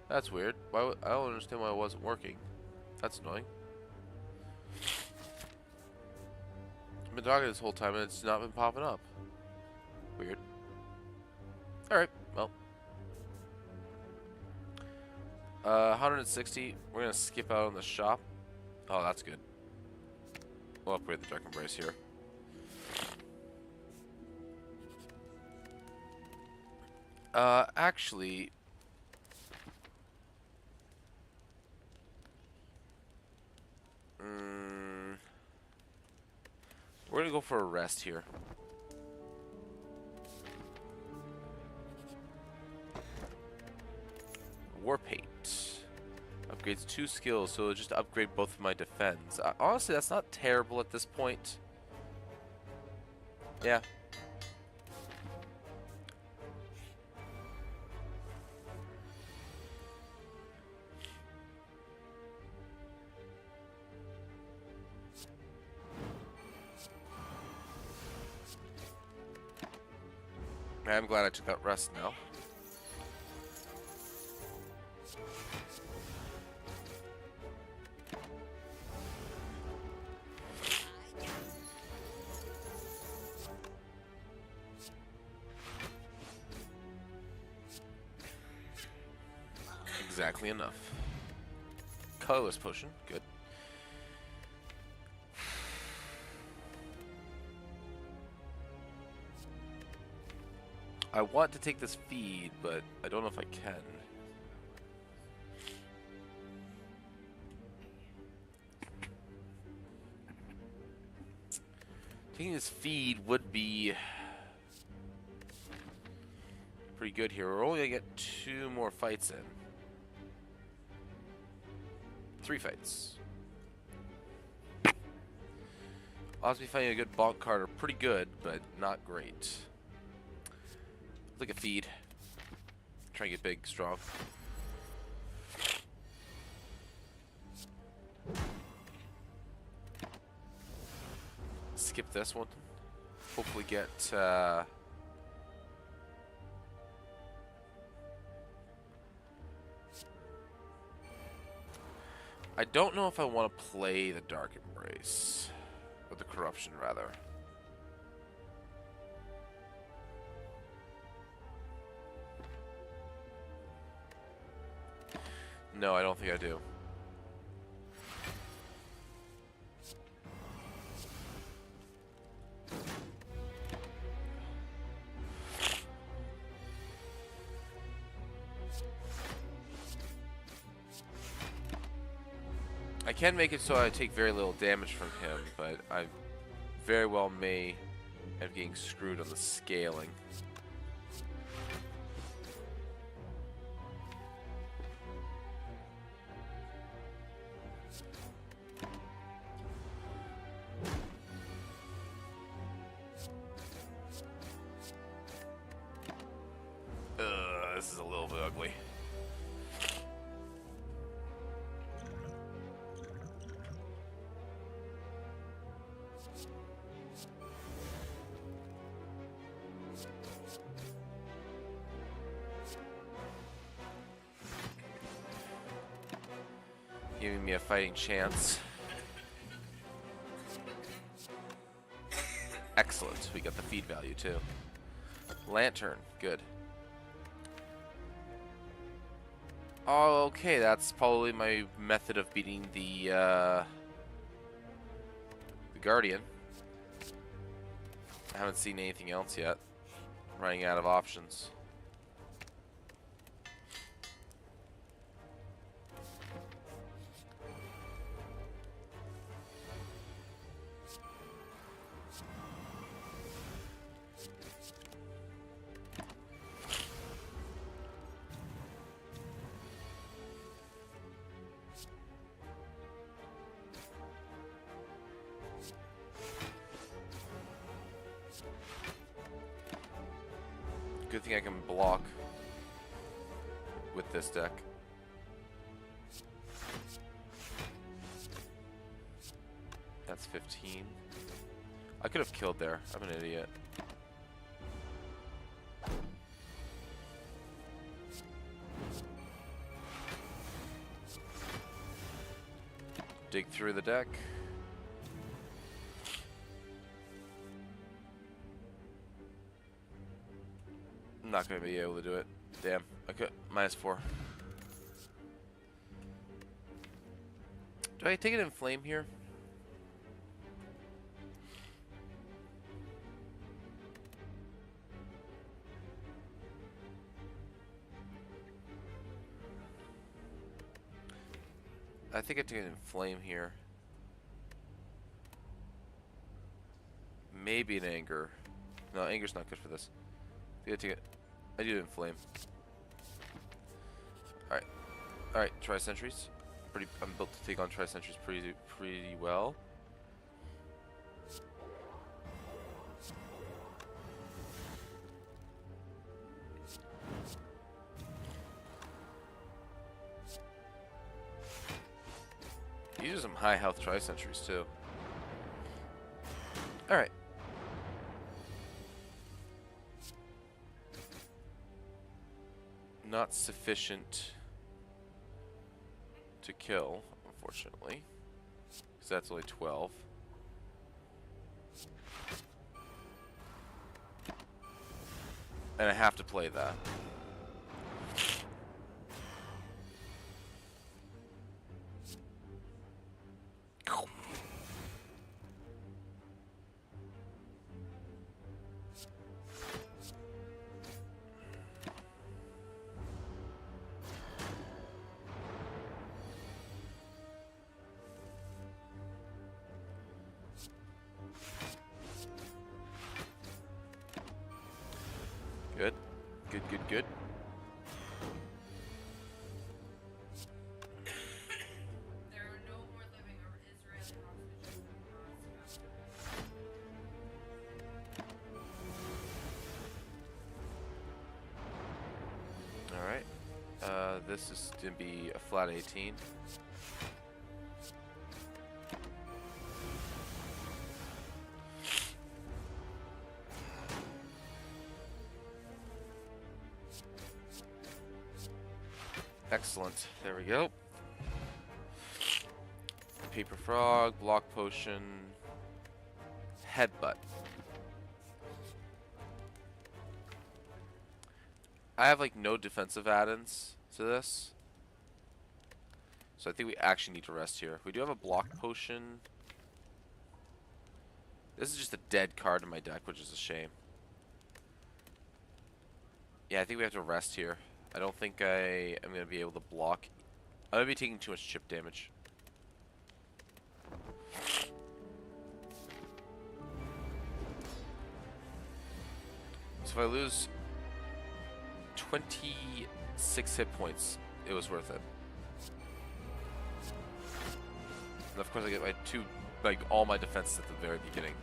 That's weird. I don't understand why it wasn't working. That's annoying. I've been talking this whole time and it's not been popping up. Weird. Alright, well. 160. We're gonna skip out on the shop. Oh, that's good. We'll upgrade the Dark Embrace here. Actually... we're gonna go for a rest here. War Paint. Upgrades 2 skills, so it'll just upgrade both of my defense. Honestly, that's not terrible at this point. Yeah. I'm glad I took that rest now. Exactly enough. Colorless potion, good. I want to take this feed, but I don't know if I can. Taking this feed would be pretty good here. We're only gonna get 2 more fights in. 3 fights. Odds of me finding a good bonk card are pretty good, but not great. Look at feed. Try and get big, strong. Skip this one. Hopefully get I don't know if I want to play the Dark Embrace. Or the Corruption, rather. No, I don't think I do. I can make it so I take very little damage from him, but I very well may end up getting screwed on the scaling. This is a little bit ugly. Giving me a fighting chance. Excellent. We got the feed value too. Lantern. Good. Oh, okay. That's probably my method of beating the Guardian. I haven't seen anything else yet. Running out of options. Good thing I can block with this deck. That's 15. I could have killed there. I'm an idiot. dig through the deck. I'm not going to be able to do it. Damn. Okay, -4. Do I take it in flame here? I think I take it in flame here. Maybe in anger. No, anger's not good for this. I think I take it. I do it in flame. Alright. Alright, tri-sentries. I'm built to take on tri-sentries pretty well. These are some high health tri-sentries too. Alright. Not sufficient to kill, unfortunately, because that's only 12. And I have to play that. Good. Good, good, good. There are no more living Israeli hostages in Alright. This is going to be a flat 18. Excellent. There we go. Paper frog, block potion, headbutt. I have like no defensive add-ins to this, so I think we actually need to rest here. We do have a block potion. This is just a dead card in my deck, which is a shame. Yeah, I think we have to rest here. I don't think I am going to be able to block. I'm going to be taking too much chip damage. So if I lose 26 hit points, it was worth it. And of course I get my all my defenses at the very beginning.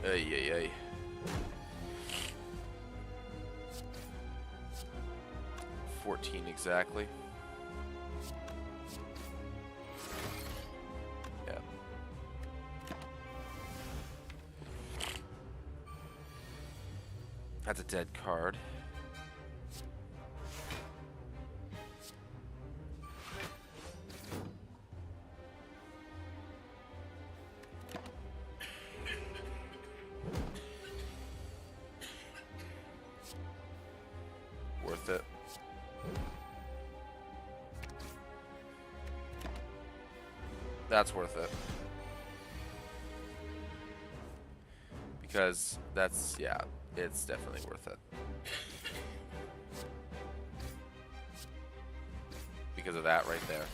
Ay, ay, ay. $14 exactly. Yeah. That's a dead card. Worth it. That's worth it. Because that's, yeah, it's definitely worth it. Because of that right there.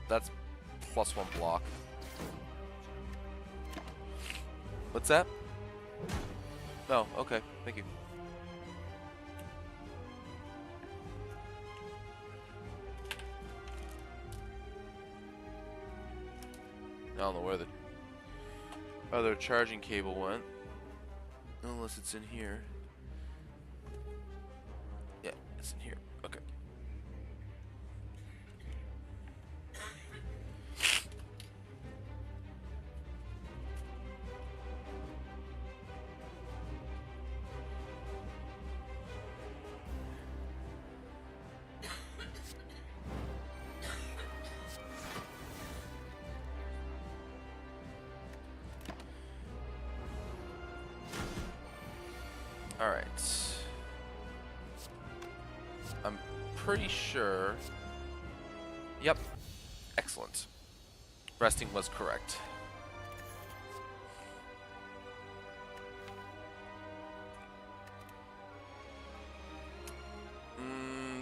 That's +1 block. What's that? Oh, okay. Thank you. I don't know where the other charging cable went. Unless it's in here. Yeah, it's in here. Okay. Alright. I'm pretty sure. Yep. Excellent. Resting was correct.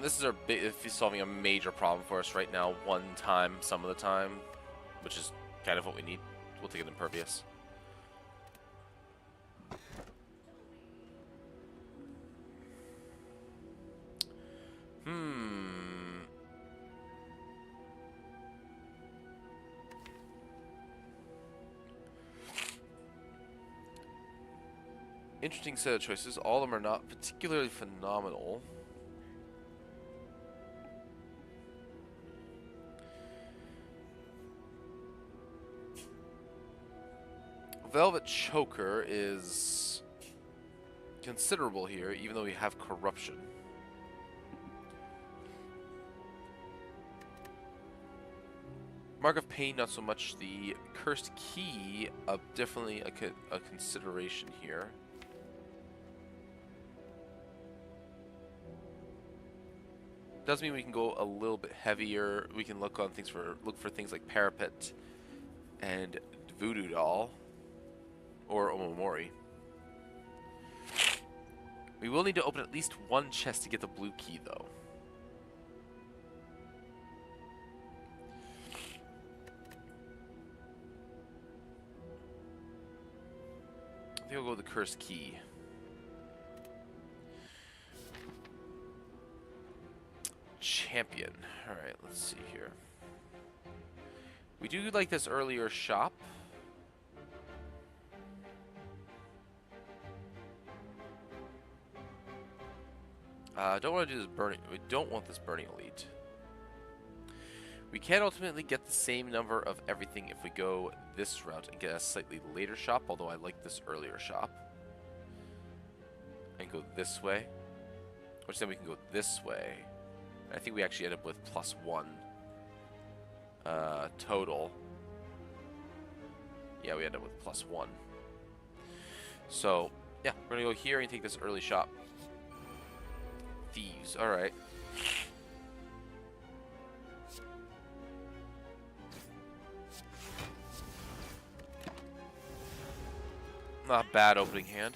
This is our solving a major problem for us right now, one time, some of the time, which is kind of what we need. We'll take an impervious. Interesting set of choices. All of them are not particularly phenomenal. Velvet Choker is considerable here, even though we have corruption. Mark of Pain, not so much. The Cursed Key, definitely a consideration here. Does mean we can go a little bit heavier. We can look for things like Parapet and Voodoo Doll or Omomori. We will need to open at least one chest to get the blue key, though. I think I'll go with the Cursed Key. Champion. Alright, let's see here. We do like this earlier shop. Don't want to do this burning. We don't want this burning elite. We can ultimately get the same number of everything if we go this route and get a slightly later shop, although I like this earlier shop. And go this way. Which then we can go this way. I think we actually end up with +1 total. Yeah, we end up with +1. So, yeah, we're going to go here and take this early shop. Thieves, alright. Not bad opening hand.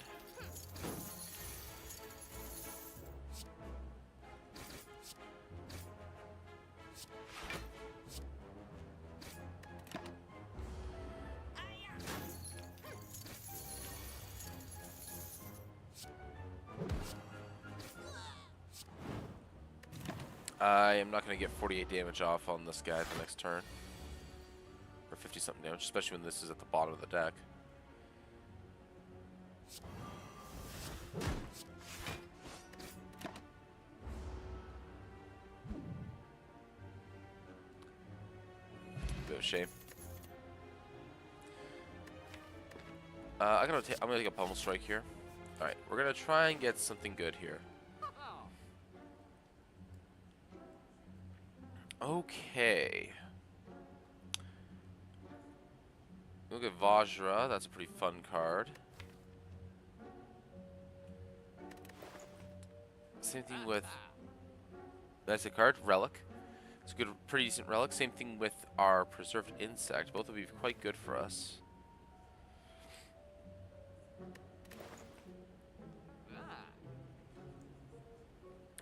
I am not going to get 48 damage off on this guy the next turn. Or 50-something damage, especially when this is at the bottom of the deck. Bit of a shame. I'm gonna take a pummel strike here. All right, we're gonna try and get something good here. Okay. Look at Vajra. That's a pretty fun card. Same thing with. That's a card. Relic. It's a good, pretty decent relic. Same thing with our Preserved Insect. Both of these are quite good for us.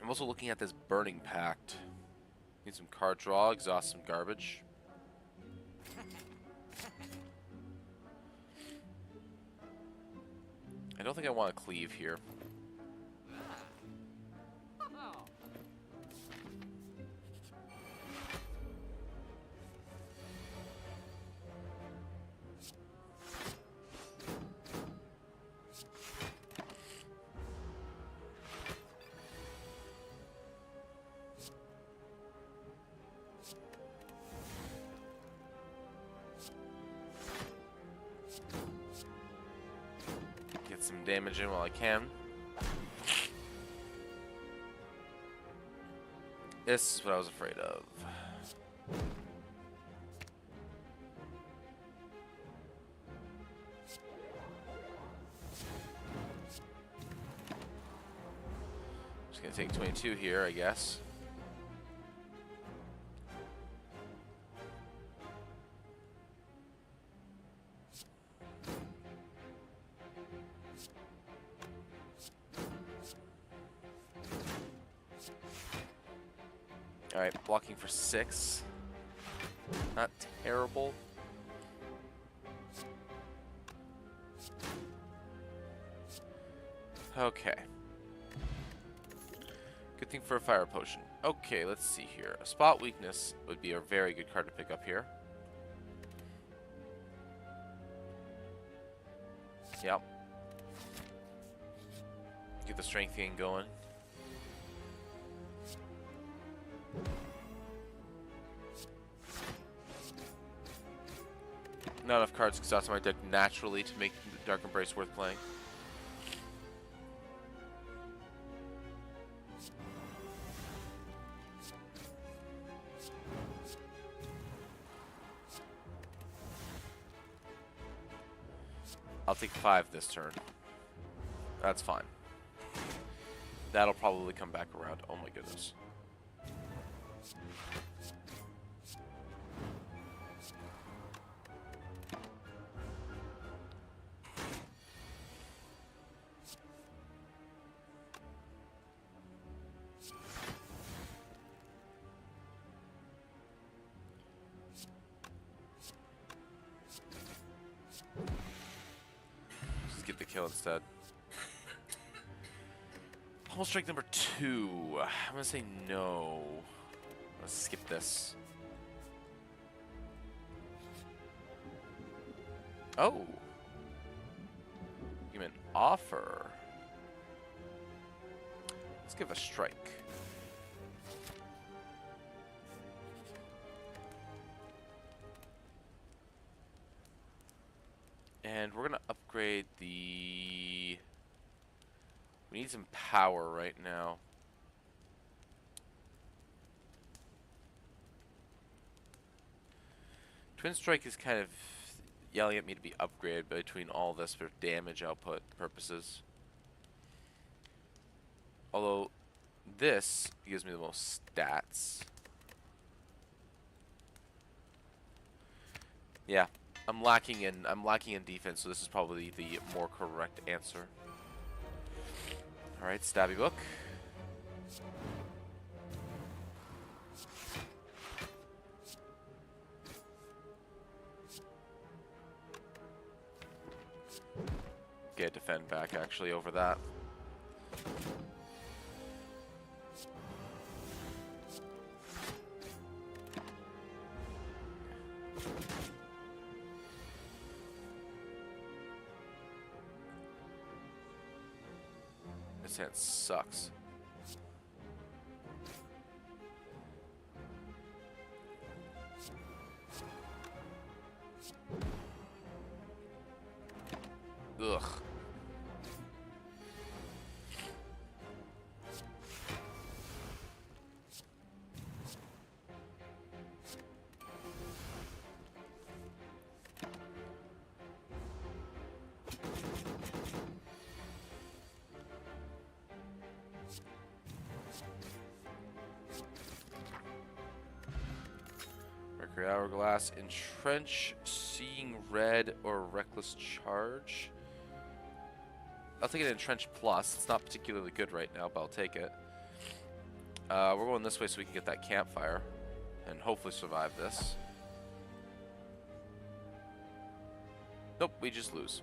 I'm also looking at this Burning Pact. Need some card draw, exhaust some garbage. I don't think I want to cleave here. some damage in while I can. This is what I was afraid of. Just gonna take 22 here, I guess. Alright, blocking for 6. Not terrible. Okay. Good thing for a fire potion. Okay, let's see here. A spot weakness would be a very good card to pick up here. Yep. Get the strength gain going. Not enough cards exhaust my deck naturally to make Dark Embrace worth playing. I'll take 5 this turn. That's fine. That'll probably come back around. Oh my goodness. Just get the kill instead. Pummel strike number 2. I'm gonna say no. Let's skip this. Oh. Give me an offer. Let's give a strike. And we're gonna upgrade the... We need some power right now. Twin Strike is kind of yelling at me to be upgraded between all this for damage output purposes. Although this gives me the most stats. Yeah, I'm lacking in defense, so this is probably the more correct answer. All right, Stabby Book. Get defend back actually over that. This hand sucks. Ugh. Mercury Hourglass, Entrench, Seeing Red, or Reckless Charge. I'll take an Entrench Plus. It's not particularly good right now, but I'll take it. We're going this way so we can get that campfire and hopefully survive this. Nope, we just lose.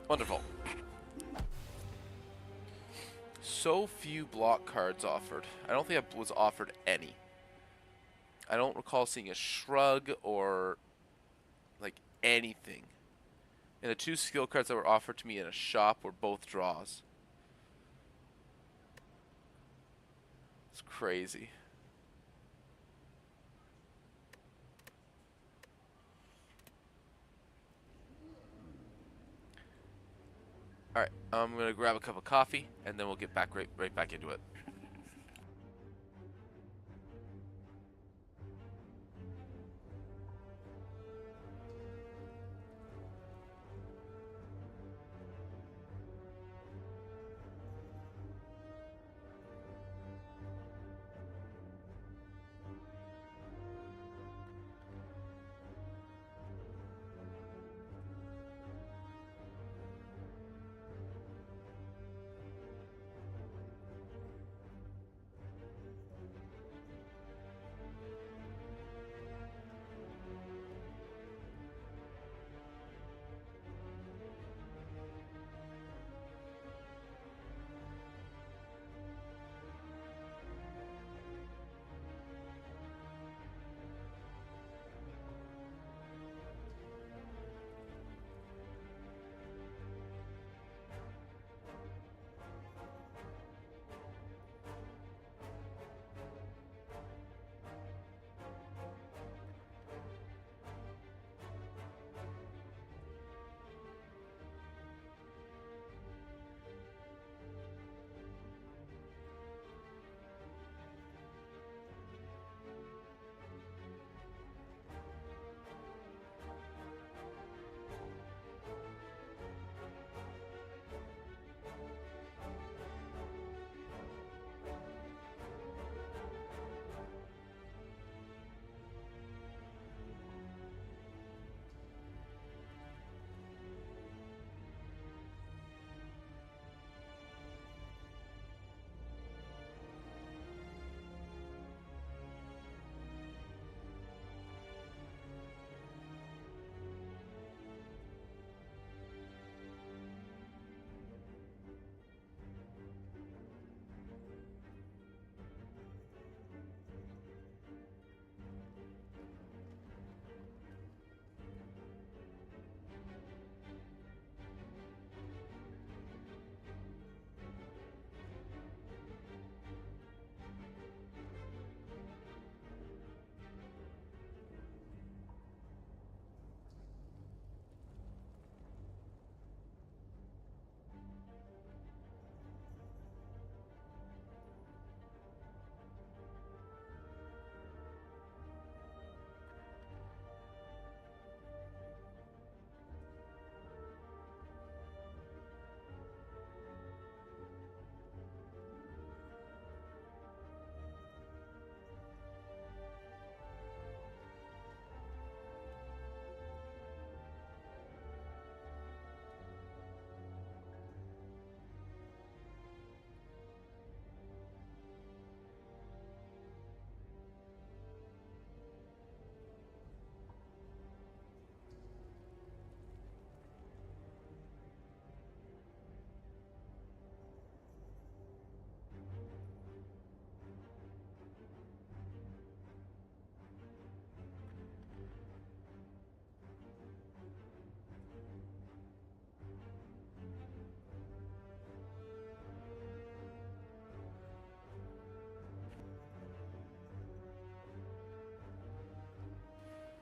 Wonderful. So few block cards offered. I don't think I was offered any. I don't recall seeing a shrug or like anything. And the 2 skill cards that were offered to me in a shop were both draws. It's crazy. All right, I'm gonna grab a cup of coffee, and then we'll get back right back into it.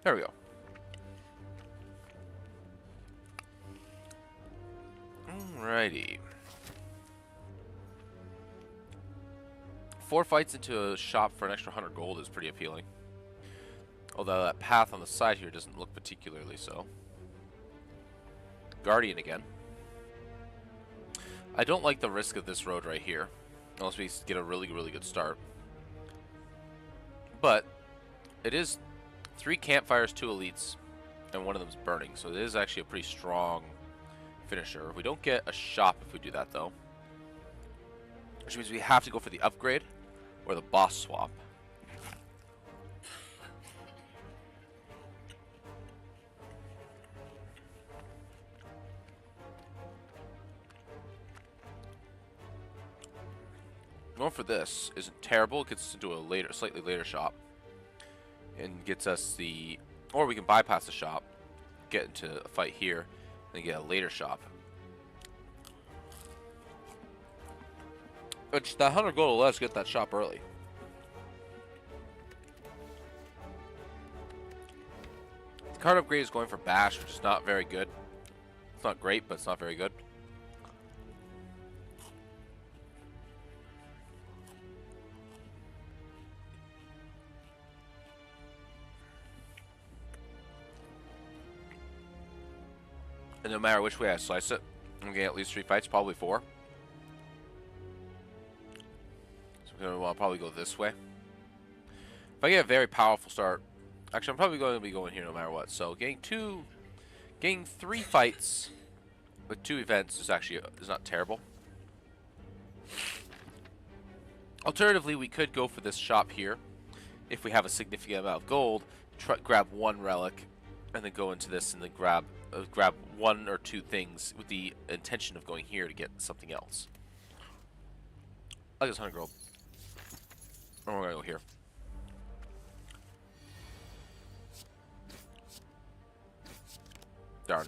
There we go. Alrighty. 4 fights into a shop for an extra 100 gold is pretty appealing. Although that path on the side here doesn't look particularly so. Guardian again. I don't like the risk of this road right here. Unless we get a really good start. But it is 3 campfires, 2 elites, and one of them's burning. So it is actually a pretty strong finisher. We don't get a shop if we do that though. Which means we have to go for the upgrade or the boss swap. Going for this isn't terrible. It gets us into a slightly later shop. And gets us the... Or we can bypass the shop, get into a fight here, and get a later shop. Which, that 100 gold will let us get that shop early. The card upgrade is going for Bash, which is not very good. It's not great, but it's not very good. And no matter which way I slice it, I'm gonna get at least 3 fights, probably 4. So I'm gonna probably go this way. If I get a very powerful start, actually I'm probably going to be going here no matter what. So getting 3 fights with 2 events is not terrible. Alternatively, we could go for this shop here if we have a significant amount of gold. Grab 1 relic, and then go into this and then grab 1 or 2 things with the intention of going here to get something else. I like this 100 gold. Or we're gonna go here. Darn.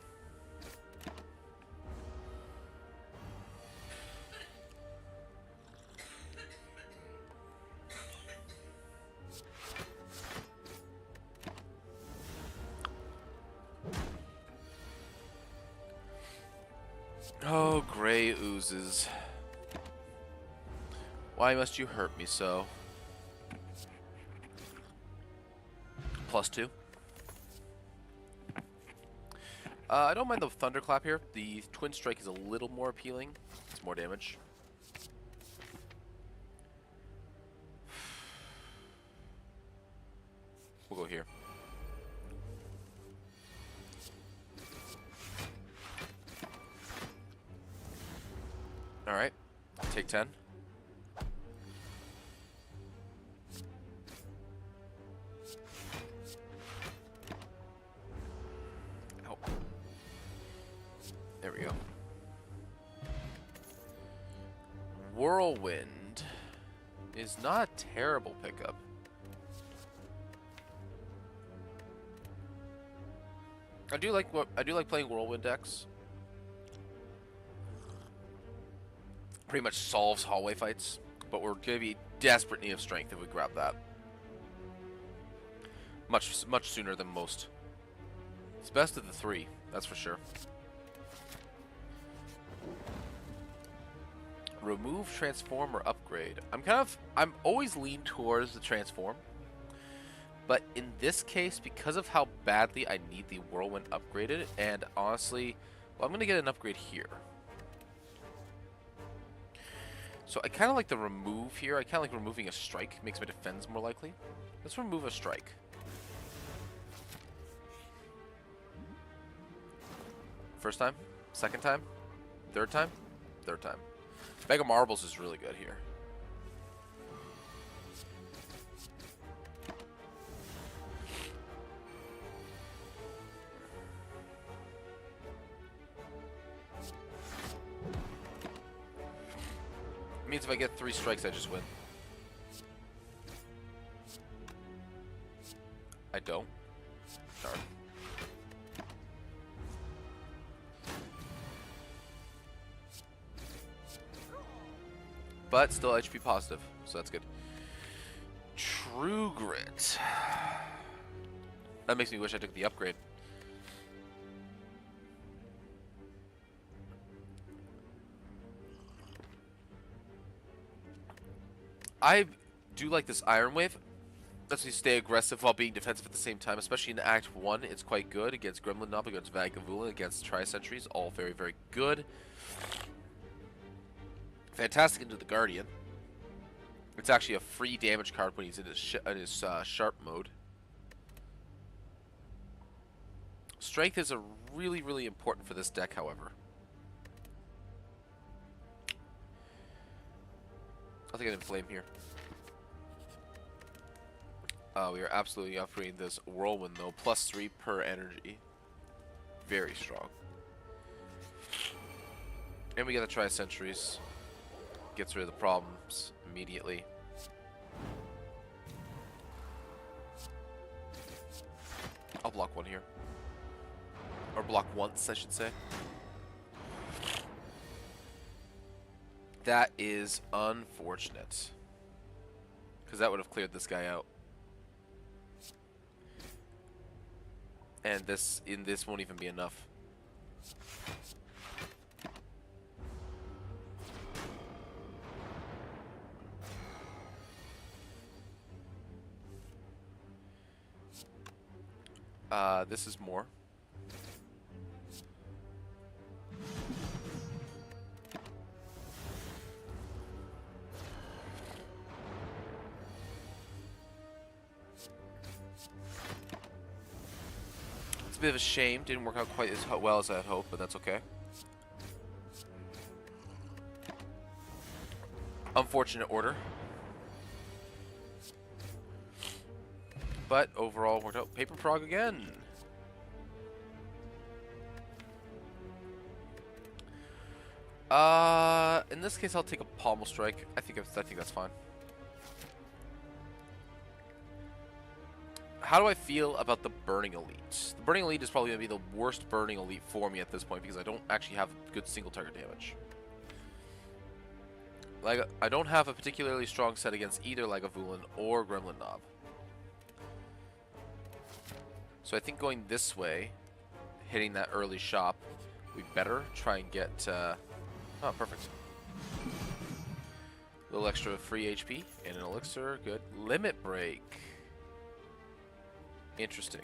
Oh, gray oozes. Why must you hurt me so? +2. I don't mind the thunderclap here. The twin strike is a little more appealing. It's more damage. We'll go here. Alright. Take 10. Ow. There we go. Whirlwind is not a terrible pickup. I do like playing Whirlwind decks. Pretty much solves hallway fights, but we're gonna be desperate need of strength if we grab that. Much sooner than most. It's best of the 3, that's for sure. Remove, transform, or upgrade. I'm always lean towards the transform. But in this case, because of how badly I need the Whirlwind upgraded, and honestly, well, I'm going to get an upgrade here. So I kind of like the remove here. I kind of like removing a strike. Makes my defense more likely. Let's remove a strike. First time? Second time? Third time? Third time. Bag of Marbles is really good here. Means if I get 3 strikes, I just win. I don't. Darn. But still HP positive, so that's good. True Grit. That makes me wish I took the upgrade. I do like this Iron Wave. Lets me stay aggressive while being defensive at the same time, especially in Act 1. It's quite good against Gremlin Knob, against Vagavula, against Tri-Sentries. All very, very good. Fantastic into the Guardian. It's actually a free damage card when he's in his sharp mode. Strength is really, really important for this deck, however. I'll take an Inflame here. We are absolutely upgrading this Whirlwind, though. +3 per energy. Very strong. And we get the Tri-Sentries. Gets rid of the problems immediately. I'll block 1 here. Or block once, I should say. That is unfortunate. Because that would have cleared this guy out. And this won't even be enough. This is more. bit of a shame. Didn't work out quite as well as I had hoped, but that's okay. Unfortunate order. But overall worked out. Paper Prog again. In this case, I'll take a Pommel Strike. I think that's fine. How do I feel about the Burning Elite? The Burning Elite is probably going to be the worst Burning Elite for me at this point because I don't actually have good single target damage. Like, I don't have a particularly strong set against either Lagavulin or Gremlin Knob. So I think going this way, hitting that early shop, we better try and get... oh, perfect. A little extra free HP and an elixir. Good. Limit Break. Interesting.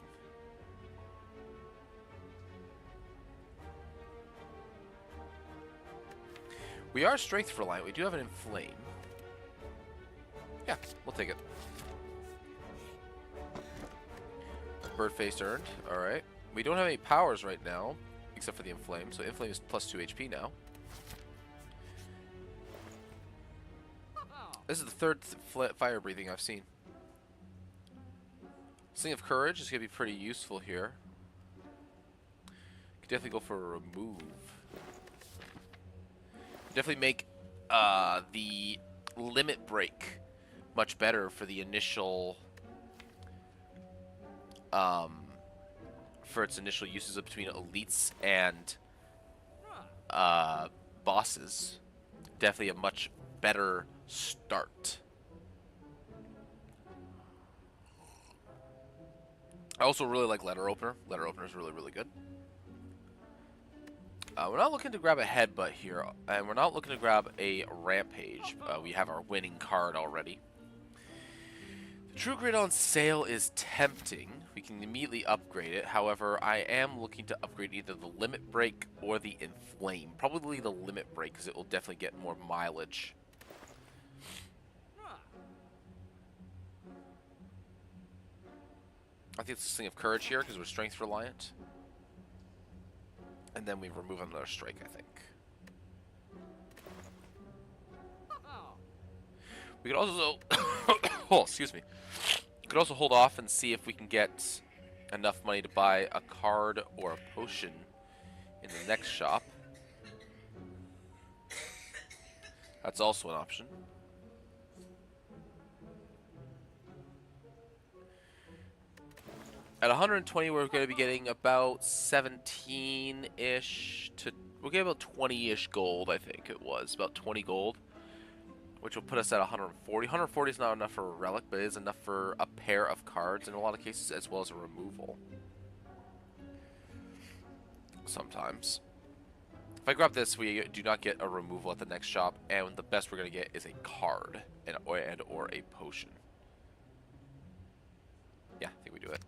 We are strength reliant. We do have an Inflame. Yeah, we'll take it. Bird face earned. Alright. We don't have any powers right now, except for the Inflame. So Inflame is plus 2 HP now. This is the third fire breathing I've seen. Sling of Courage is going to be pretty useful here. Could definitely go for a remove. Definitely make the Limit Break much better for the initial... for its initial uses of between elites and bosses. Definitely a much better start. I also really like Letter Opener. Letter Opener is really, really good. We're not looking to grab a Headbutt here, and we're not looking to grab a Rampage. We have our winning card already. The True Grid on sale is tempting. We can immediately upgrade it. However, I am looking to upgrade either the Limit Break or the Inflame. Probably the Limit Break, because it will definitely get more mileage. I think it's a Sling of Courage here, because we're strength reliant. And then we remove another strike, I think. We could also... oh, excuse me. We could also hold off and see if we can get enough money to buy a card or a potion in the next shop. That's also an option. At 120, we're going to be getting about 17-ish to... We'll get about 20-ish gold, I think it was. About 20 gold. Which will put us at 140. 140 is not enough for a relic, but it is enough for a pair of cards in a lot of cases, as well as a removal. Sometimes. If I grab this, we do not get a removal at the next shop, and the best we're going to get is a card or a potion. Yeah, I think we do it.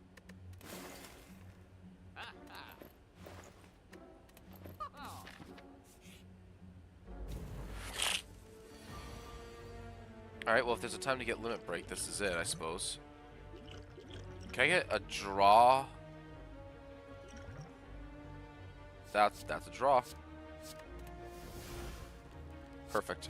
Alright, well, if there's a time to get Limit Break, this is it, I suppose. Can I get a draw? That's a draw. Perfect.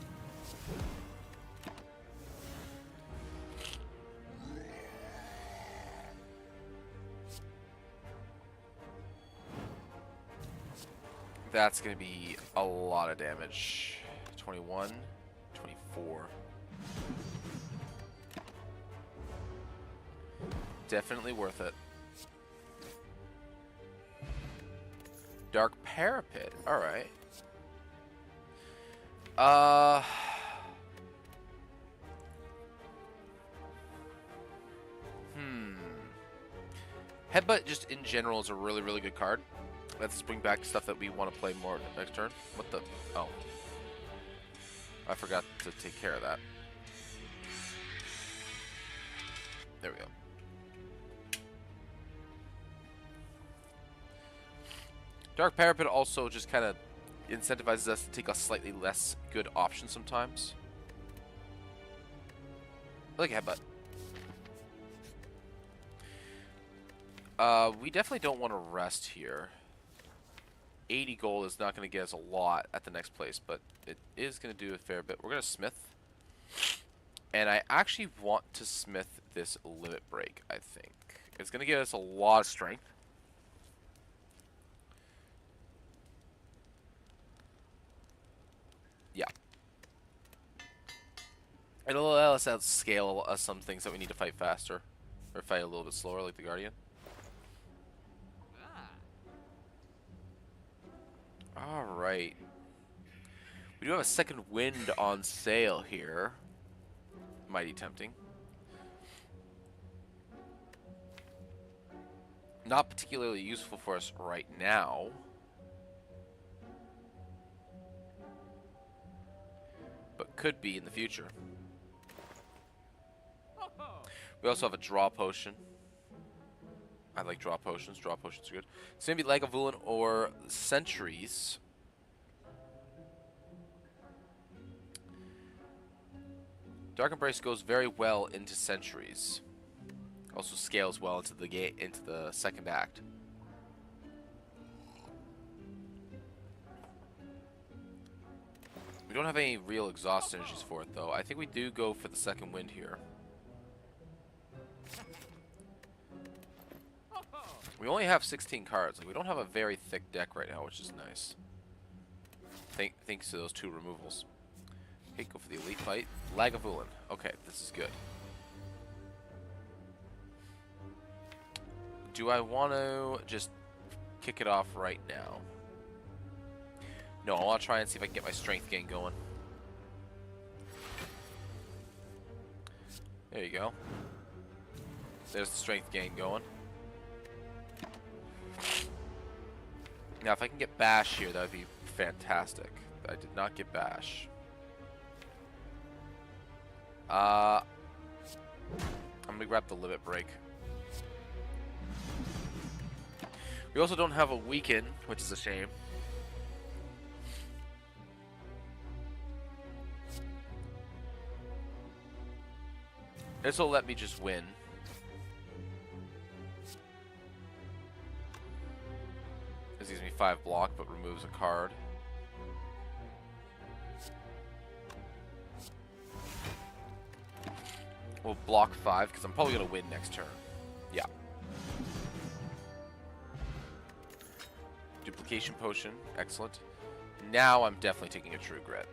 That's going to be a lot of damage. 21, 24. Definitely worth it. Dark Parapet. Alright. Headbutt just in general is a really, really good card. Let's bring back stuff that we want to play more next turn. What the... Oh. I forgot to take care of that. There we go. Dark Parapet also just kind of incentivizes us to take a slightly less good option sometimes. I like a Headbutt. We definitely don't want to rest here. 80 gold is not going to get us a lot at the next place, but it is going to do a fair bit. We're going to smith. And I actually want to smith this limit break, I think. It's going to give us a lot of strength. Yeah. It'll allow us to scale some things that we need to fight faster. Or fight a little bit slower, like the Guardian. Alright. We do have a second wind on sale here. Mighty tempting. Not particularly useful for us right now. But could be in the future. We also have a draw potion. I like draw potions. Draw potions are good. It's going to be Lagavulin or Sentries. Dark Embrace goes very well into Sentries. Also scales well into the second act. We don't have any real exhaust synergies for it though. I think we do go for the second wind here. We only have 16 cards. Like, we don't have a very thick deck right now, which is nice. Thanks to those 2 removals. Okay, go for the elite fight. Lagavulin. Okay, this is good. Do I want to just kick it off right now? No, I want to try and see if I can get my strength gain going. There you go. There's the strength gain going. Now, if I can get Bash here, that would be fantastic. I did not get Bash. I'm gonna grab the limit break. We also don't have a weaken, which is a shame. This will let me just win. This gives me 5 block, but removes a card. We'll block 5, because I'm probably going to win next turn. Yeah. Duplication potion. Excellent. Now I'm definitely taking a True Grit.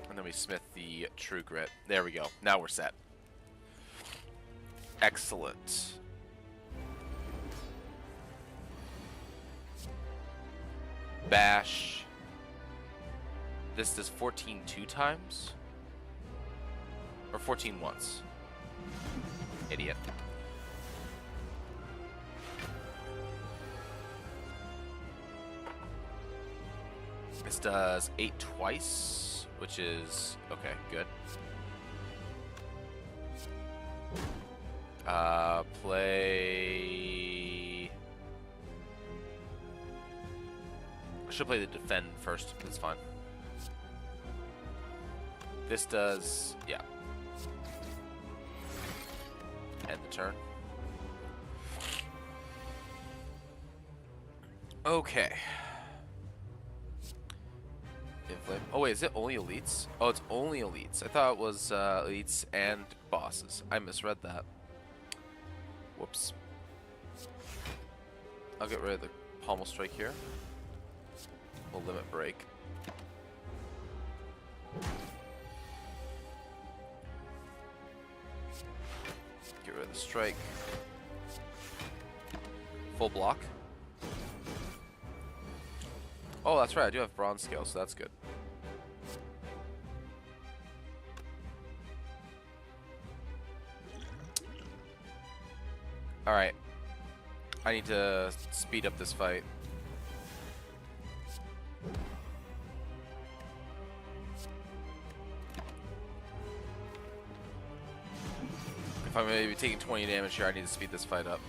And then we smith the True Grit. There we go. Now we're set. Excellent. Bash. This does 14 2 times? Or 14 once? Idiot. This does 8 twice, which is okay, good. Play. I should play the defend first. That's fine. This does, yeah. End the turn. Okay. Inflame. Oh wait, is it only elites? Oh, it's only elites. I thought it was elites and bosses. I misread that. Whoops. I'll get rid of the pommel strike here. We'll limit break. Get rid of the strike. Full block. Oh, that's right. I do have bronze scale, so that's good. Alright. I need to speed up this fight. If I'm going to be taking 20 damage here, I need to speed this fight up.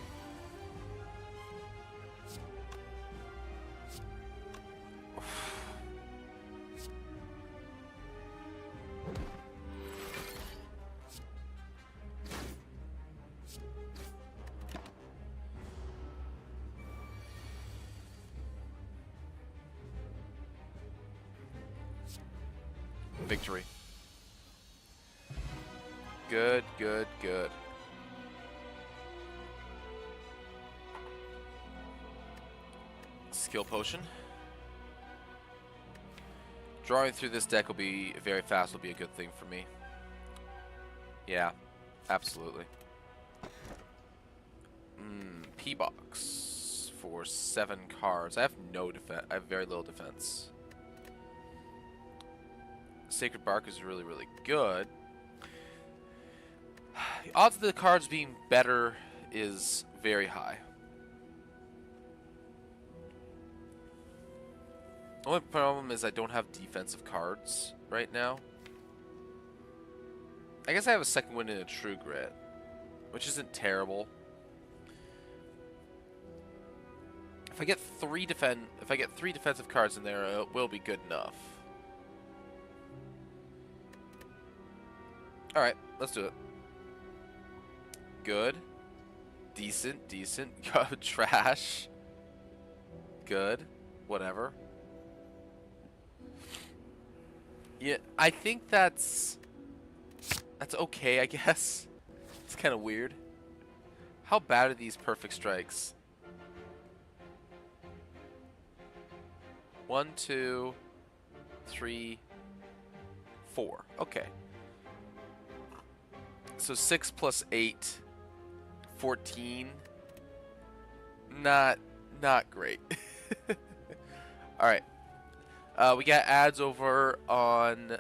victory. Good, good, good. Skill potion. Drawing through this deck will be very fast. Will be a good thing for me. Yeah, absolutely. P-box for 7 cards. I have no defense. I have very little defense. Sacred Bark is really, really good. The odds of the cards being better is very high. The only problem is I don't have defensive cards right now. I guess I have a second wind and a True Grit, which isn't terrible. If I get three defensive cards in there, it will be good enough. All right, let's do it. Good, decent, trash, good, whatever. Yeah, I think that's okay, I guess. It's kind of weird. How bad are these perfect strikes? 1, 2, 3, 4. Okay. So 6 plus 8, 14. Not great. All right. We got ads over on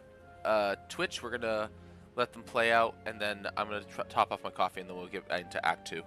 Twitch. We're gonna let them play out, and then I'm gonna top off my coffee, and then we'll get into Act 2.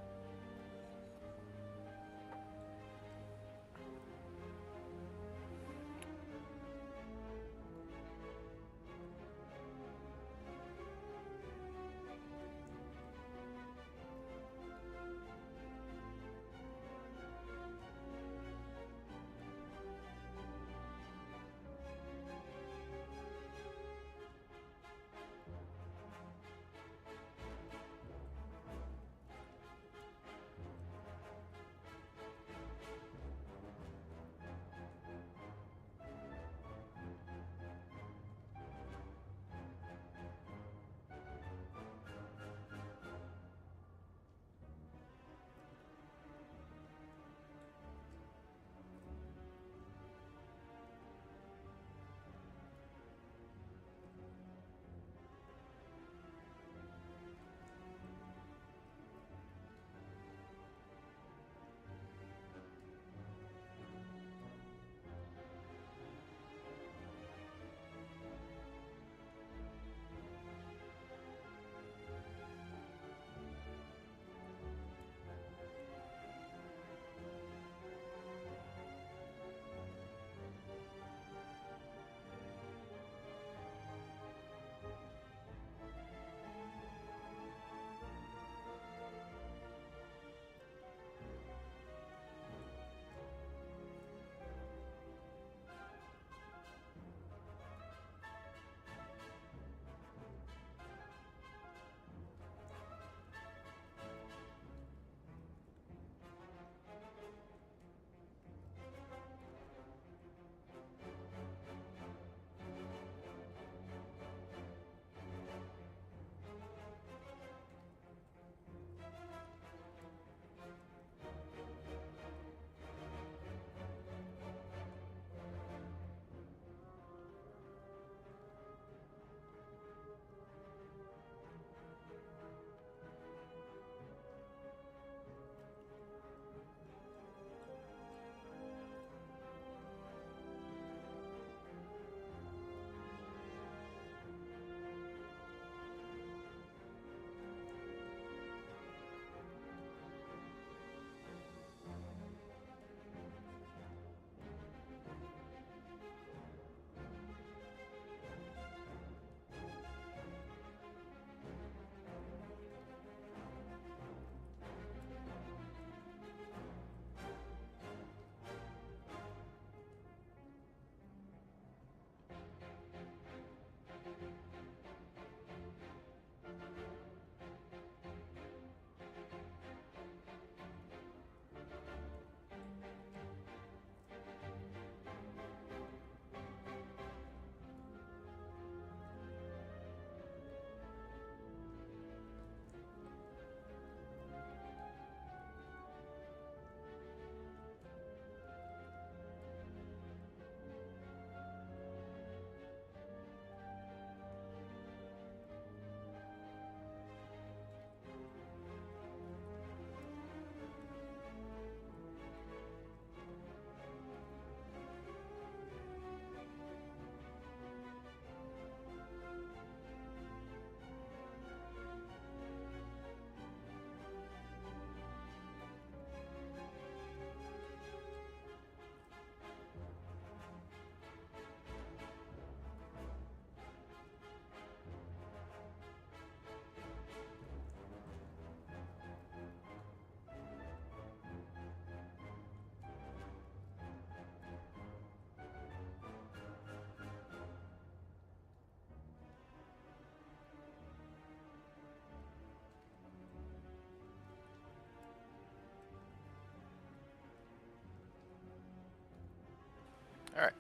Alright.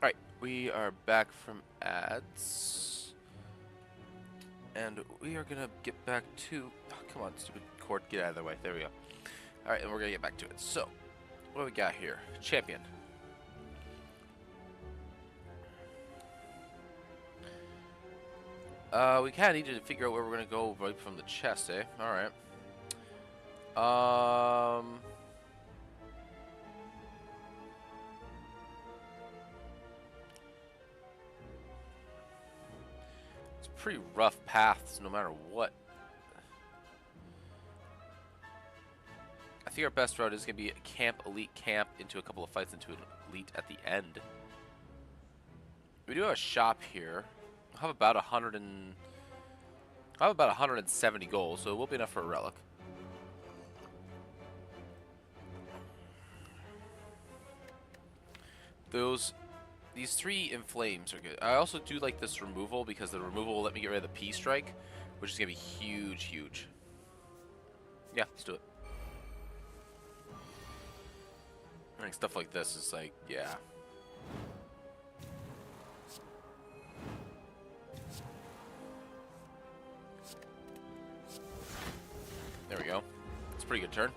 Alright, we are back from ads. And we are gonna get back to... Oh, come on, stupid cord, get out of the way. There we go. Alright, and we're gonna get back to it. So, what do we got here? Champion. We kind of needed to figure out where we're gonna go right from the chest, eh? Alright. It's pretty rough paths no matter what. I think our best route is going to be a camp, elite camp, into a couple of fights, into an elite at the end. We do have a shop here. We'll have about 170 gold, so it will be enough for a relic. These 3 inflames are good. I also do like this removal because the removal will let me get rid of the P strike, which is gonna be huge, huge. Yeah, let's do it. I think stuff like this is like, yeah. There we go. It's a pretty good turn.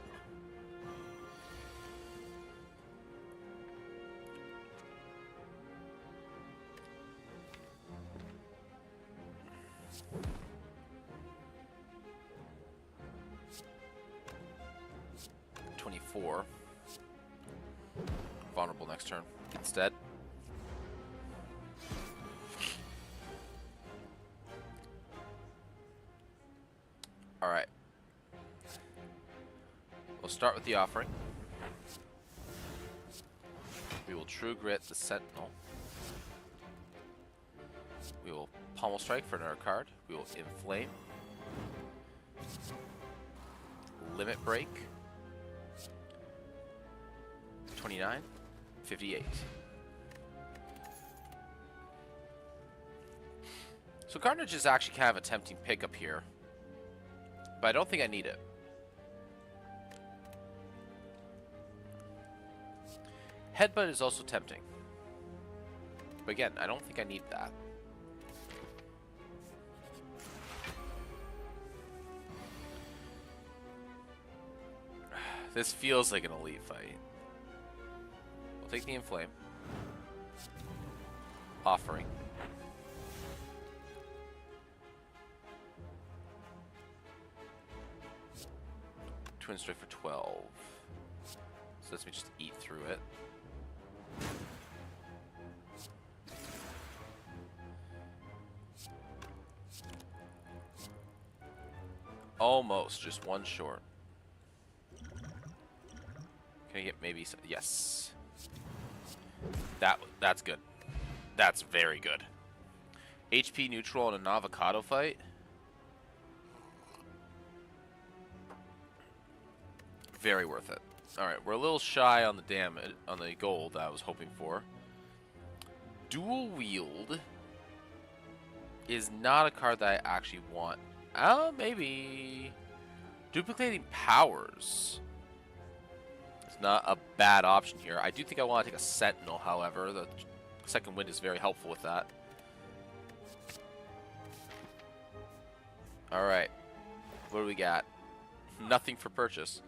Vulnerable next turn instead. Alright. We'll start with the offering. We will True Grit the Sentinel. We will Pommel Strike for another card. We will Inflame. Limit Break. 29. 58. So Carnage is actually kind of a tempting pickup here, but I don't think I need it. Headbutt is also tempting, but again, I don't think I need that. This feels like an elite fight. We'll take the Inflame. Offering. Twin Strike for 12. So lets me just eat through it. Almost, just one short. Can I get maybe some? Yes. That's good. That's very good. HP neutral in an avocado fight. Very worth it. All right, we're a little shy on the damage, on the gold that I was hoping for. Dual wield is not a card that I actually want. Oh, maybe duplicating powers. It's not a bad option here. I do think I want to take a Sentinel, however. The second wind is very helpful with that. Alright. What do we got? Nothing for purchase.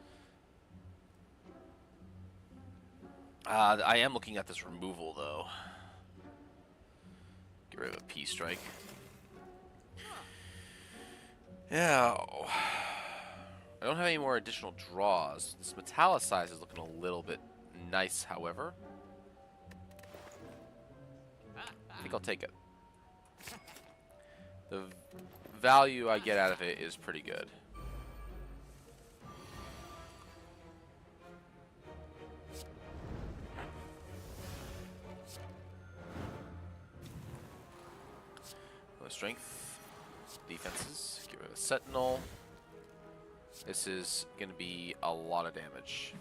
I am looking at this removal, though. Get rid of a P-Strike. Yeah. I don't have any more additional draws. This Metallicize is looking a little bit nice, however. I think I'll take it. The value I get out of it is pretty good. Strength, defenses, get rid of Sentinel. This is going to be a lot of damage.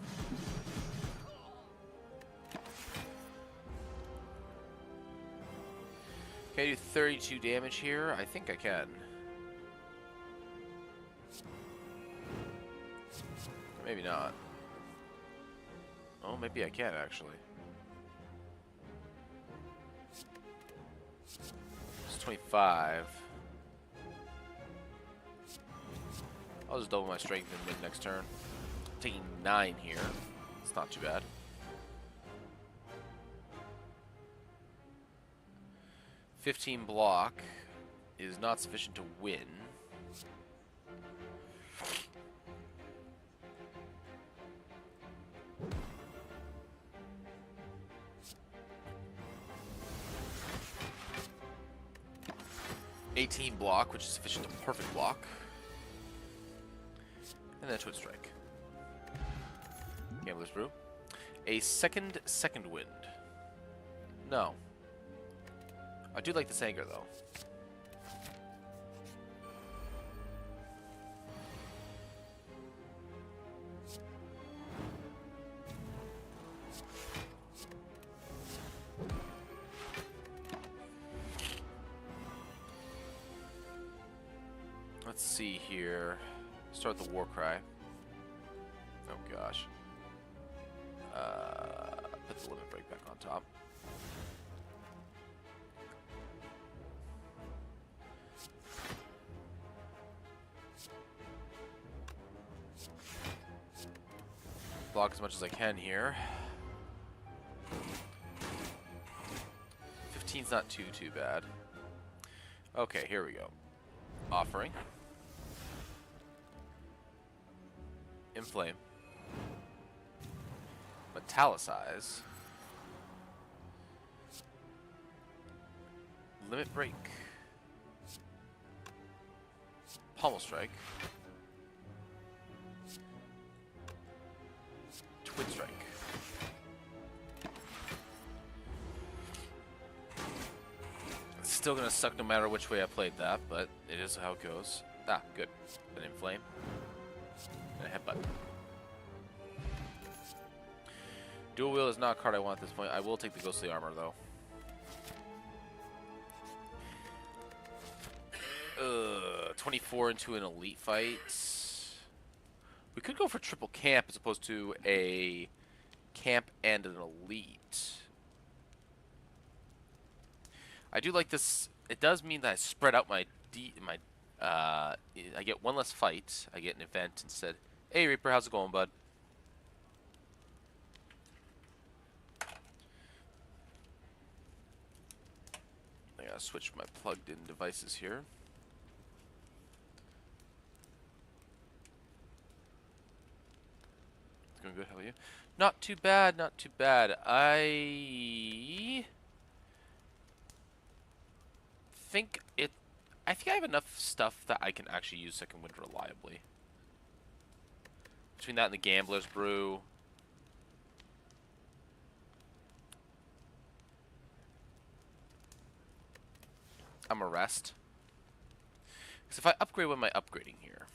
Can I do 32 damage here? I think I can. Maybe not. Oh, maybe I can actually. It's 25. I'll just double my strength in mid next turn. Taking 9 here. It's not too bad. 15 block is not sufficient to win. $18 block, which is sufficient to perfect block. And then Twin Strike. Gambler's Brew. A second wind. No. I do like this anger though. Let's see here. Start the war cry. Oh gosh. Put the limit break back on top. Block as much as I can here. 15's not too bad. Okay, here we go. Offering. Inflame. Metallicize. Limit break. Pommel strike. Twin strike. It's still gonna suck no matter which way I played that, but it is how it goes. Ah, good. An inflame. And a headbutt. Dual wheel is not a card I want at this point. I will take the ghostly armor though. 24 into an elite fight. We could go for triple camp as opposed to a camp and an elite. I do like this. It does mean that I spread out my I get one less fight. I get an event instead. Hey Reaper, how's it going, bud? I gotta switch my plugged in devices here. It's going good, how are you? Not too bad, not too bad. I think I have enough stuff that I can actually use Second Wind reliably. Between that and the Gambler's Brew. I'm gonna rest. Because if I upgrade, what am I upgrading here?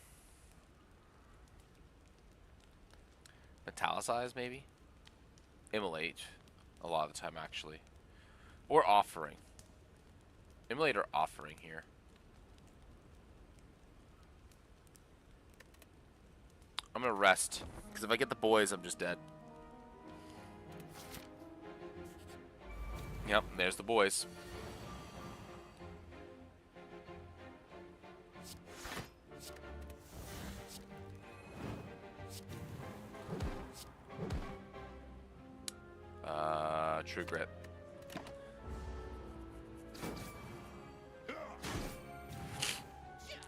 Metallicize, maybe? Immolate. A lot of the time, actually. Or Offering. Immolate or Offering here. I'm gonna rest. Because if I get the boys, I'm just dead. Yep, there's the boys. True Grit.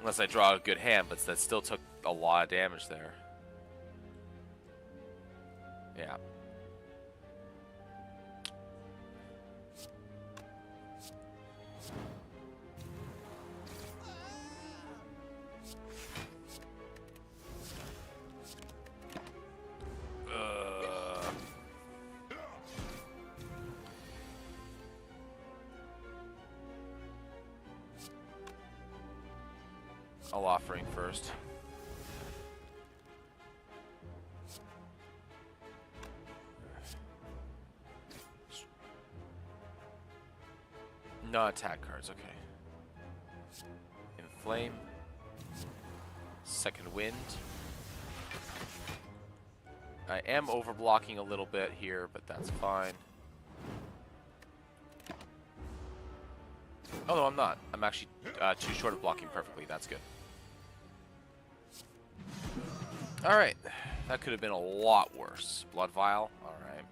Unless I draw a good hand, but that still took a lot of damage there. Yeah. I'll Offering first. No attack cards, okay. Inflame. Second Wind. I am overblocking a little bit here, but that's fine. Oh, no, I'm not. I'm actually too short of blocking perfectly. That's good. Alright. That could have been a lot worse. Blood Vial. Alright.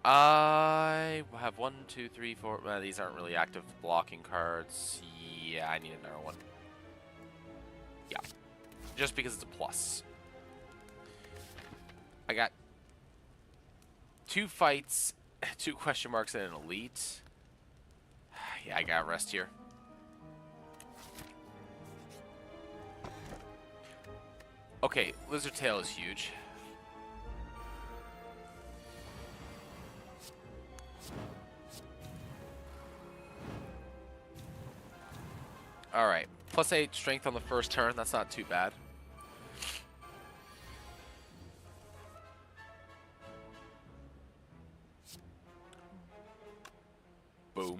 I have 1, 2, 3, 4. Well, these aren't really active blocking cards. Yeah, I need another one. Yeah. Just because it's a plus. I got 2 fights, 2 question marks, and an elite. Yeah, I got rest here. Okay, Lizard Tail is huge. Alright, +8 strength on the first turn. That's not too bad. Boom.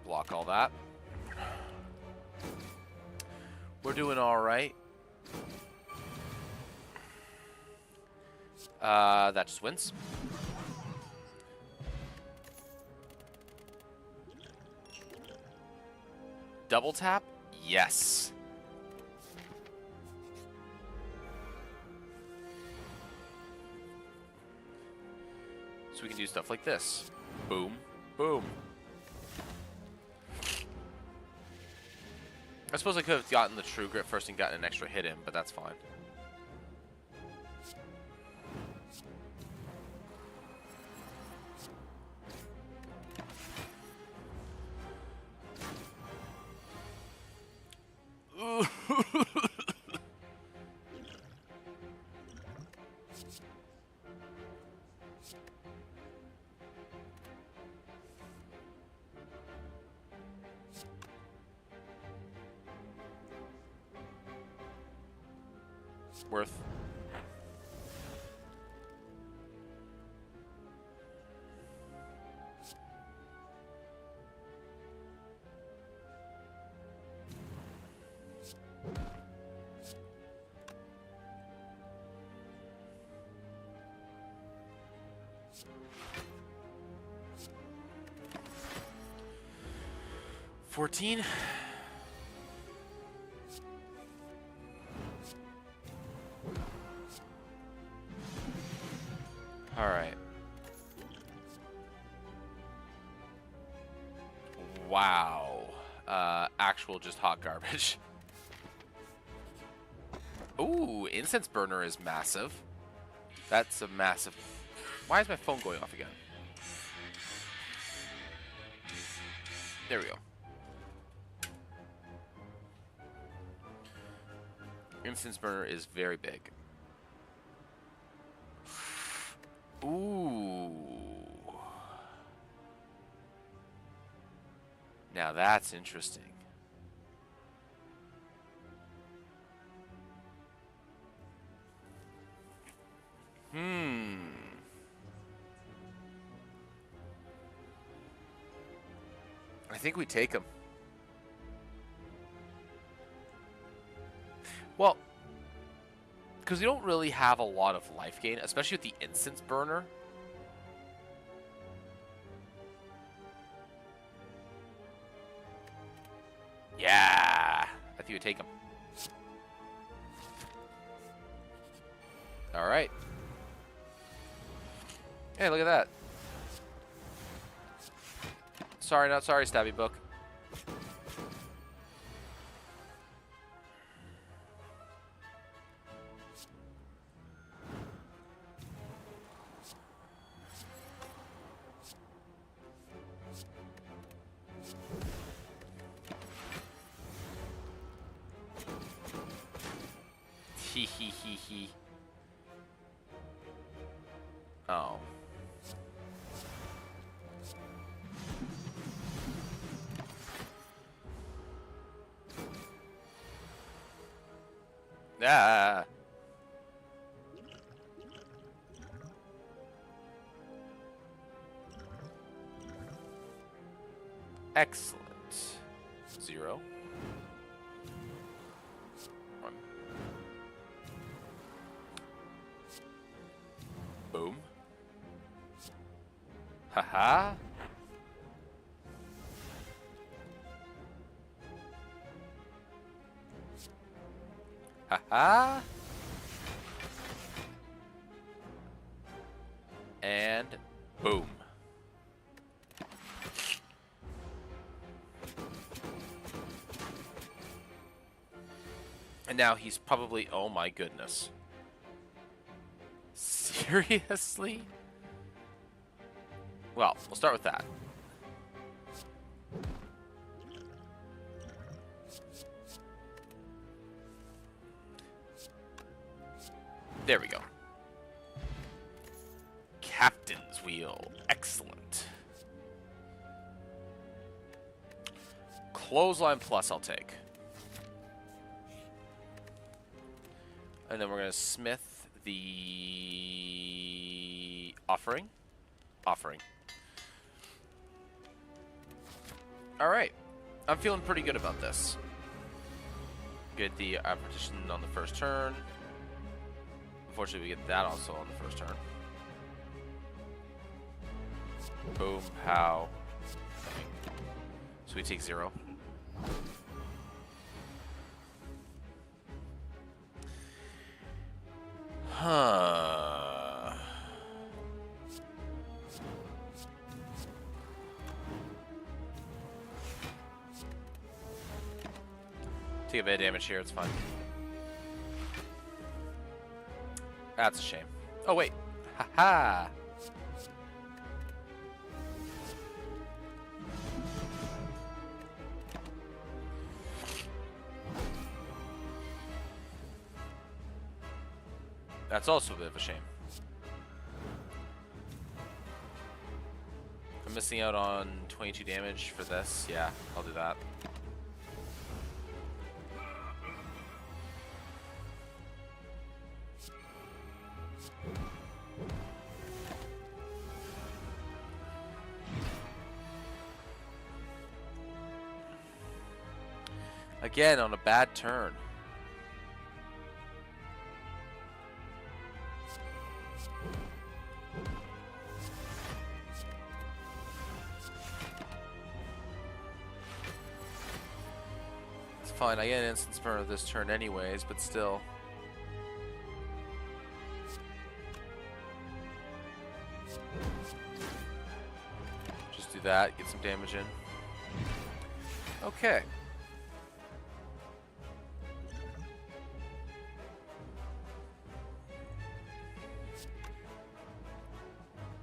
Block all that. We're doing alright. That just wins. Double tap? Yes. So we can do stuff like this. Boom. Boom. I suppose I could have gotten the True Grit first and gotten an extra hit in, but that's fine. Worth. $14. All right. Wow. Actual just hot garbage. Ooh, Incense Burner is massive. That's a massive... Why is my phone going off again? There we go. Incense Burner is very big. Ooh. Now that's interesting. I think we take him. Well, because we don't really have a lot of life gain, especially with the Incense Burner. Yeah, I think we take him. All right. Hey, look at that. Sorry, not sorry, Stabby Book. Hee hee hee hee. Oh. Ah. Excellent. 0. 1. Boom. Haha. Haha. And boom. And now he's probably, oh my goodness. Seriously? Well, we'll start with that. There we go. Captain's wheel. Excellent. Clothesline plus I'll take. And then we're going to smith the offering. Alright. I'm feeling pretty good about this. Get the partition on the first turn. Unfortunately, we get that also on the first turn. Boom, pow. So we take 0. Huh. Take a bit of damage here, it's fine. That's a shame. Oh, wait. Haha. That's also a bit of a shame. I'm missing out on 22 damage for this. Yeah, I'll do that. Again, on a bad turn. It's fine, I get an instant burn this turn anyways, but still. Just do that, get some damage in. Okay.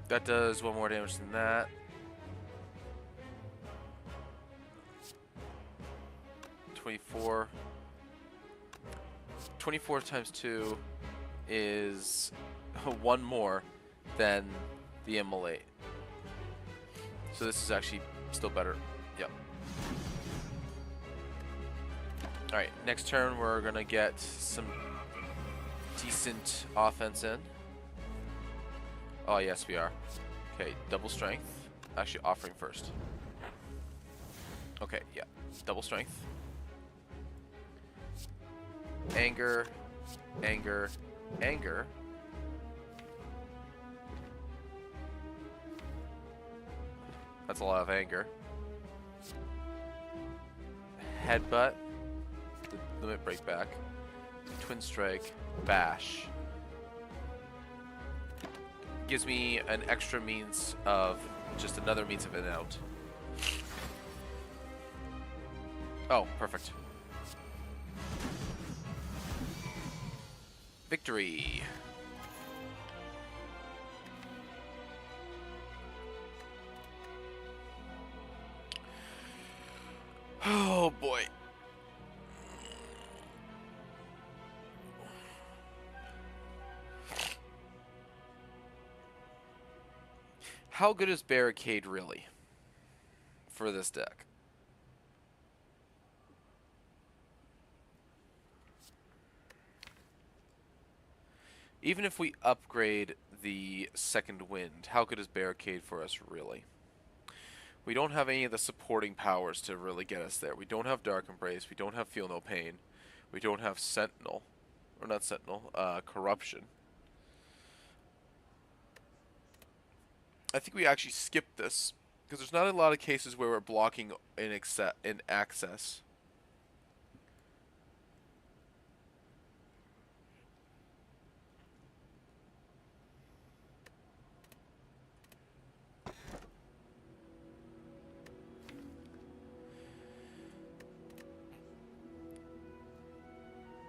That does 1 more damage than that. 24. 24 times 2 is 1 more than the immolate. So this is actually still better. Yep. Alright, next turn we're gonna get some decent offense in. Oh, yes, we are. Okay, double strength. Actually, offering first. Okay, yeah. Double strength. Anger. Anger. Anger. That's a lot of anger. Headbutt. Limit break back. Twin strike. Bash. Gives me an extra means of, just another means of an out. Oh, perfect. Victory. Oh boy. How good is Barricade really for this deck? Even if we upgrade the second wind, how good is Barricade for us really? We don't have any of the supporting powers to really get us there. We don't have Dark Embrace. We don't have Feel No Pain. We don't have Sentinel. Or not Sentinel. Corruption. I think we actually skipped this. Because there's not a lot of cases where we're blocking in access.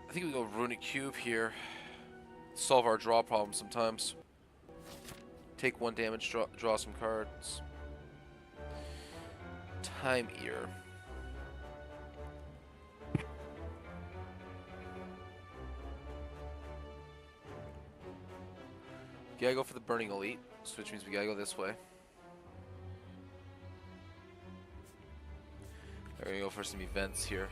I think we go Runic Cube here. Solve our draw problem sometimes. Take 1 damage, draw some cards. Time Ear. We gotta go for the Burning Elite, which means we gotta go this way. We're gonna go for some events here.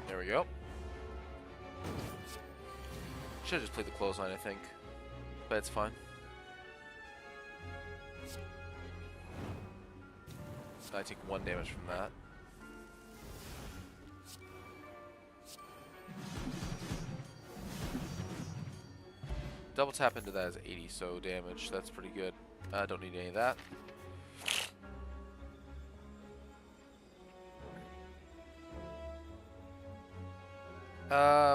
There we go. Should've just played the clothesline, I think. But it's fine. I take 1 damage from that. Double tap into that is 80 so damage. That's pretty good. I don't need any of that.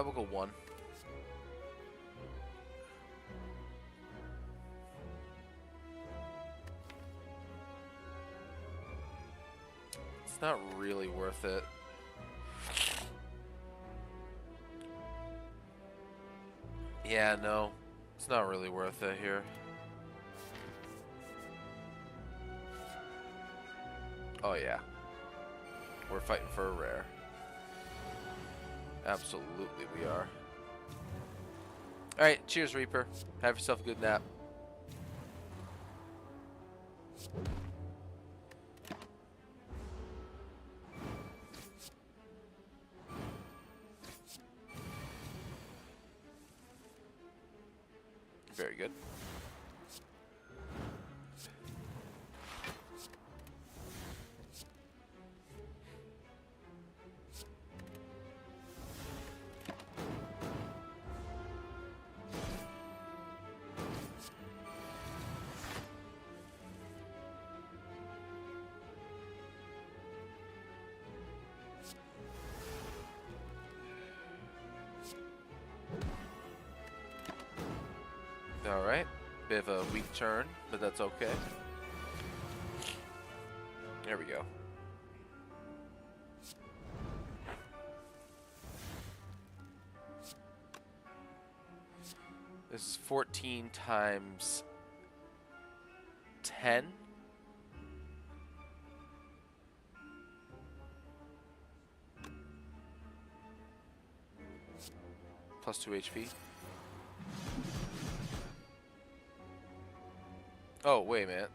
We'll go 1. It's not really worth it. Yeah, no. It's not really worth it here. Oh yeah. We're fighting for a rare. Absolutely we are. Alright, cheers Reaper. Have yourself a good nap. Very good. Alright, bit of a weak turn, but that's okay. There we go. This is 14 times 10. Plus 2 HP. Oh, wait a minute.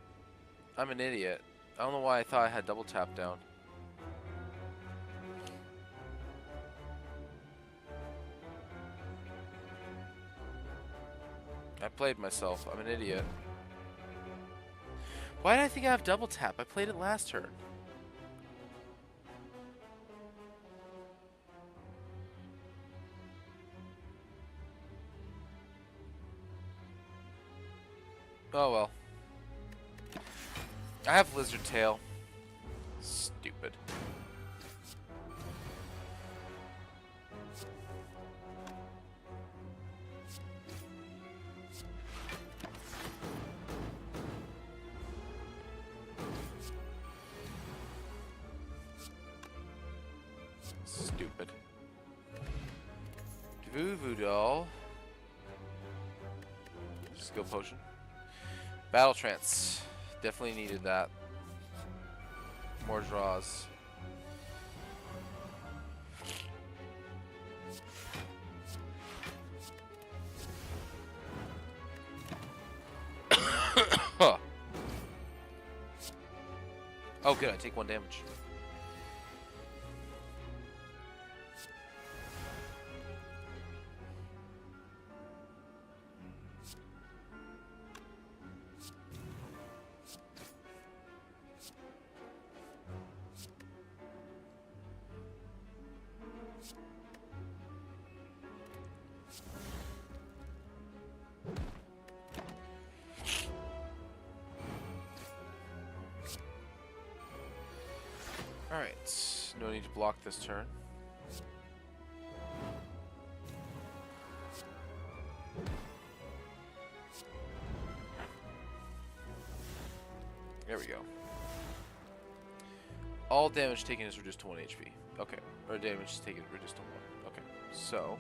I'm an idiot. I don't know why I thought I had double tap down. I played myself. I'm an idiot. Why did I think I have double tap? I played it last turn. Oh well. I have Lizard Tail. Stupid. Stupid. Voodoo doll. Skill potion. Battle trance. Definitely needed that. More draws. Huh. Oh, good. I take 1 damage. Alright, no need to block this turn. There we go. All damage taken is reduced to 1 HP. Okay, or damage taken reduced to 1. Okay, so...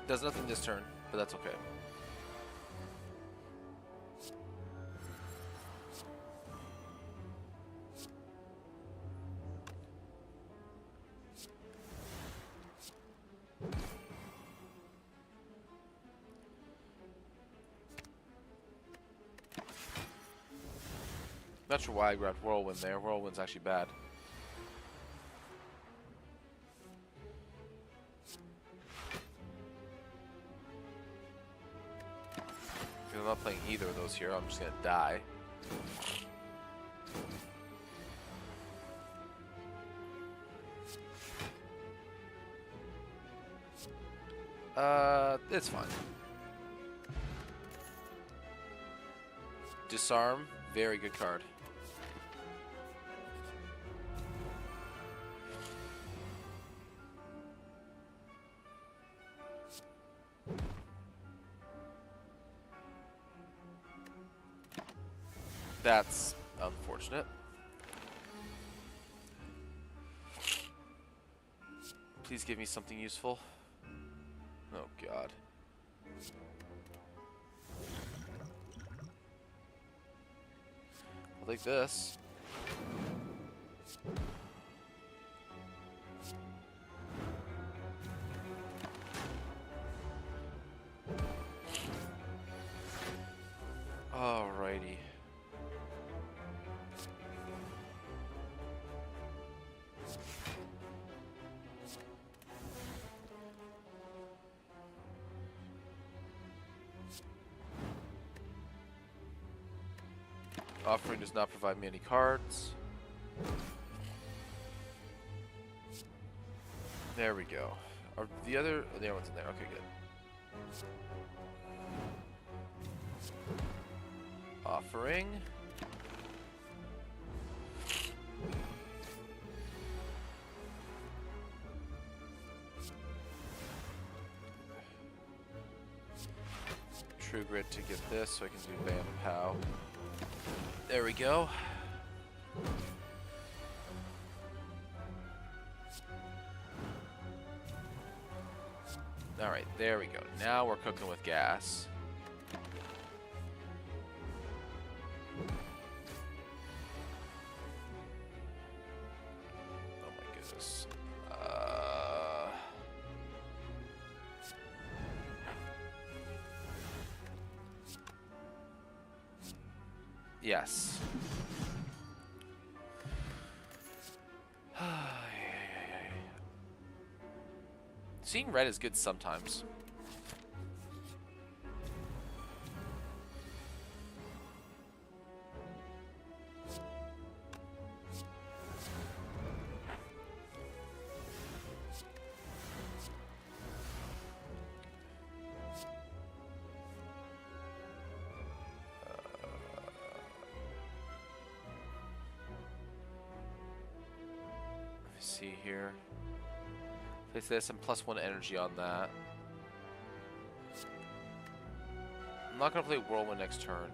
does nothing this turn, but that's okay. Not sure why I grabbed Whirlwind there. Whirlwind's actually bad. Because I'm not playing either of those here. I'm just gonna die. It's fine. Disarm, very good card. That's unfortunate. Please give me something useful. Oh god. I'll take this. Alrighty. Offering does not provide me any cards. There we go. Are the other one's in there. Okay, good. Offering. True Grit to get this so I can do Bam Pow. There we go. Alright, there we go. Now we're cooking with gas. Oh my goodness. Yes. Seeing red is good sometimes. See here. Place this and +1 energy on that. I'm not gonna play Whirlwind next turn.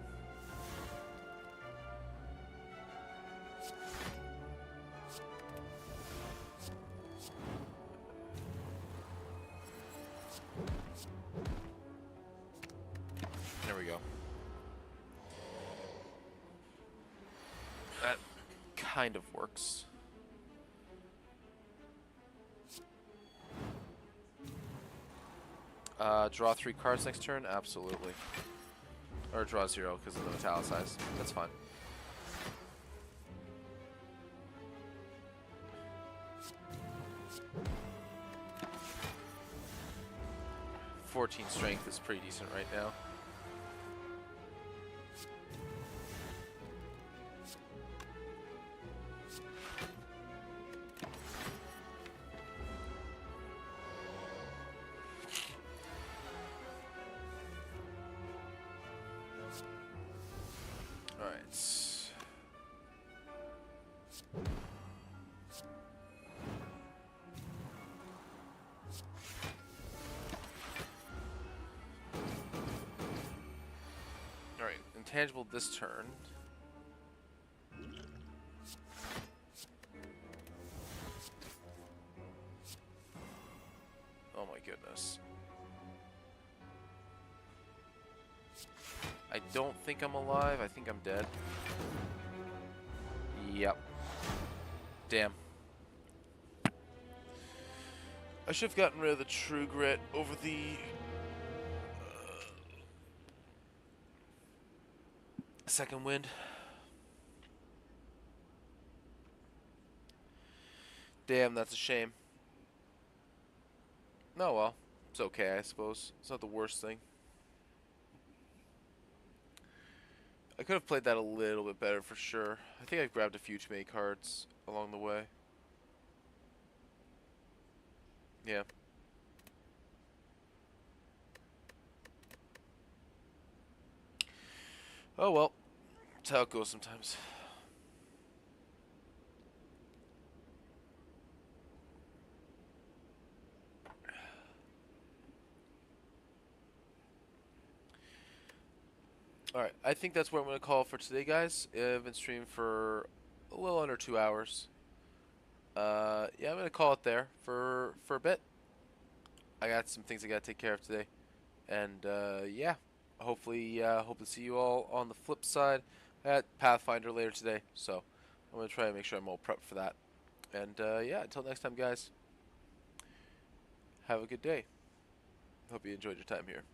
we go. That kind of works. Draw 3 cards next turn? Absolutely. Or draw 0 because of the italicized. That's fine. Strength is pretty decent right now. Alright, intangible this turn. Oh my goodness. I don't think I'm alive. I think I'm dead. Yep. Damn. I should have gotten rid of the True Grit over the... second wind. Damn, that's a shame. No, well. It's okay, I suppose. It's not the worst thing. I could have played that a little bit better for sure. I think I grabbed a few too many cards along the way. Yeah. Oh well. That's how it goes sometimes. Alright, I think that's what I'm going to call for today, guys. I've been streaming for a little under 2 hours. Yeah, I'm going to call it there for a bit. I got some things I got to take care of today. And, yeah. Hopefully, hope to see you all on the flip side at Pathfinder later today. So, I'm going to try to make sure I'm all prepped for that. And, yeah, until next time, guys. Have a good day. Hope you enjoyed your time here.